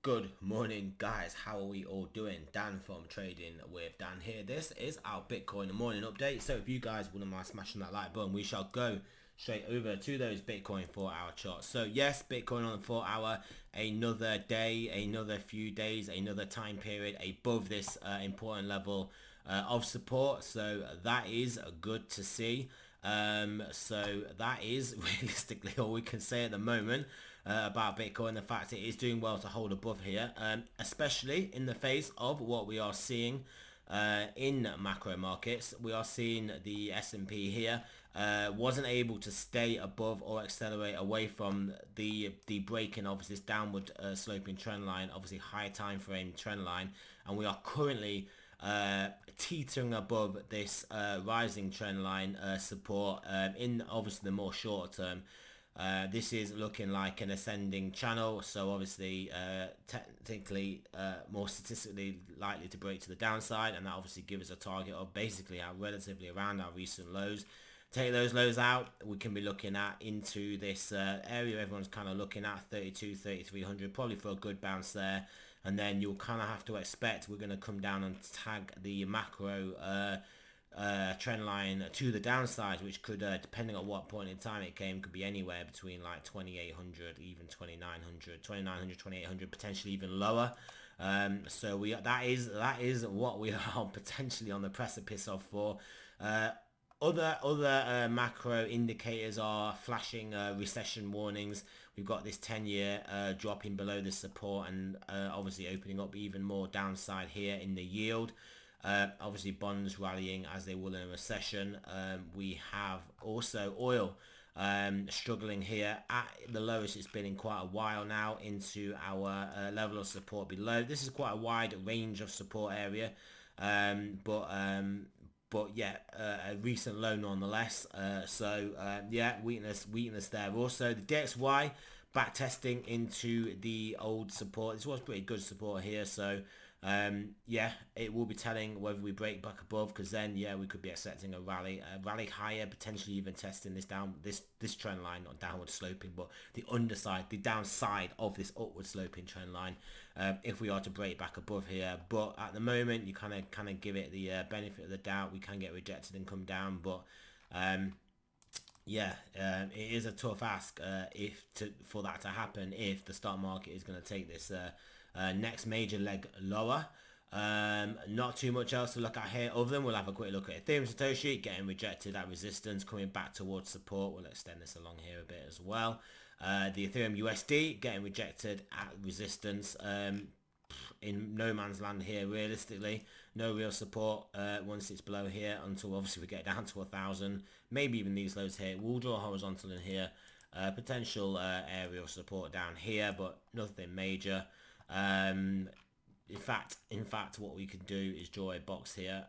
Good morning, guys. How are we all doing? Dan from Trading with Dan here. This is our Bitcoin morning update. So if you guys wouldn't mind smashing that like button, we shall go straight over to those Bitcoin 4-hour charts. So yes, Bitcoin on the 4-hour, another day, another few days, another time period above this important level of support. So that is good to see. So that is realistically all we can say at the moment about Bitcoin. The fact it is doing well to hold above here, especially in the face of what we are seeing in macro markets. We are seeing the S&P here wasn't able to stay above or accelerate away from the breaking of this downward sloping trend line, obviously high time frame trend line, and we are currently teetering above this rising trend line support in obviously the more short term. This is looking like an ascending channel, so obviously technically more statistically likely to break to the downside, and that obviously gives us a target of basically relatively around our recent lows. Take those lows out, we can be looking at into this area everyone's kind of looking at, 3300, probably for a good bounce there. And then you'll kind of have to expect we're going to come down and tag the macro trend line to the downside, which could, depending on what point in time it came, could be anywhere between like 2800, even 2900, 2800, potentially even lower. So that is what we are potentially on the precipice of for. Other macro indicators are flashing recession warnings. We've got this 10-year dropping below the support and obviously opening up even more downside here in the yield. Obviously bonds rallying as they will in a recession. We have also oil struggling here at the lowest it's been in quite a while now, into our level of support below. This is quite a wide range of support area, but yeah, a recent low nonetheless. Yeah, weakness there. Also, the DXY back testing into the old support. This was pretty good support here, so yeah, it will be telling whether we break back above, because then yeah, we could be expecting a rally higher, potentially even testing this trend line, not downward sloping, but the underside, the downside of this upward sloping trend line, if we are to break back above here. But at the moment, you kind of give it the benefit of the doubt. We can get rejected and come down, but yeah, it is a tough ask for that to happen if the stock market is going to take this next major leg lower. Not too much else to look at here other than we'll have a quick look at Ethereum Satoshi getting rejected at resistance, coming back towards support. We'll extend this along here a bit as well. The Ethereum USD getting rejected at resistance, in no man's land here realistically. No real support once it's below here, until obviously we get down to 1,000, maybe even these lows here. We'll draw horizontal in here, potential area of support down here, but nothing major. In fact, what we could do is draw a box here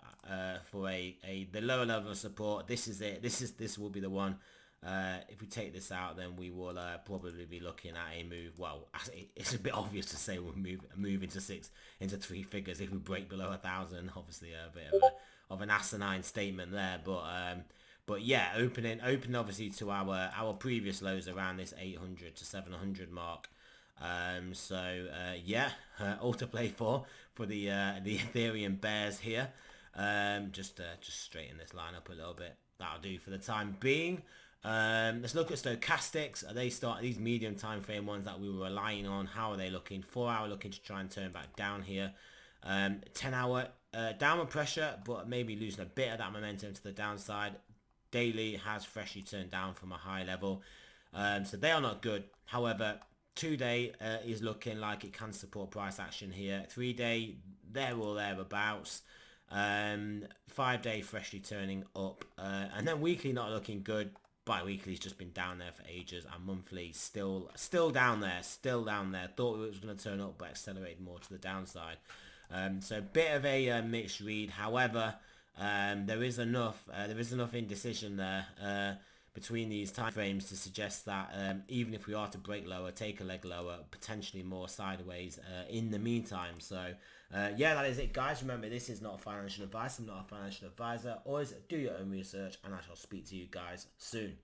for the lower level of support. This is it. This will be the one. If we take this out, then we will probably be looking at a move. Well, it's a bit obvious to say we'll move into three figures if we break below 1,000. Obviously, a bit of an asinine statement there, but yeah, open obviously to our previous lows around this 800 to 700 mark. Yeah, all to play for the Ethereum bears here. Just straighten this line up a little bit. That'll do for the time being. Let's look at stochastics. These medium time frame ones that we were relying on? How are they looking? 4-hour looking to try and turn back down here. 10-hour downward pressure, but maybe losing a bit of that momentum to the downside. Daily has freshly turned down from a high level, so they are not good. However, 2-day is looking like it can support price action here. 3-day, there or thereabouts. 5-day freshly turning up, and then weekly not looking good. Bi-weekly's just been down there for ages, and monthly still down there. Thought it was going to turn up, but accelerated more to the downside. So a bit of a mixed read. However, there is enough indecision there between these time frames to suggest that even if we are to break lower, take a leg lower, potentially more sideways in the meantime. So yeah, that is it, guys. Remember, this is not financial advice. I'm not a financial advisor. Always do your own research, and I shall speak to you guys soon.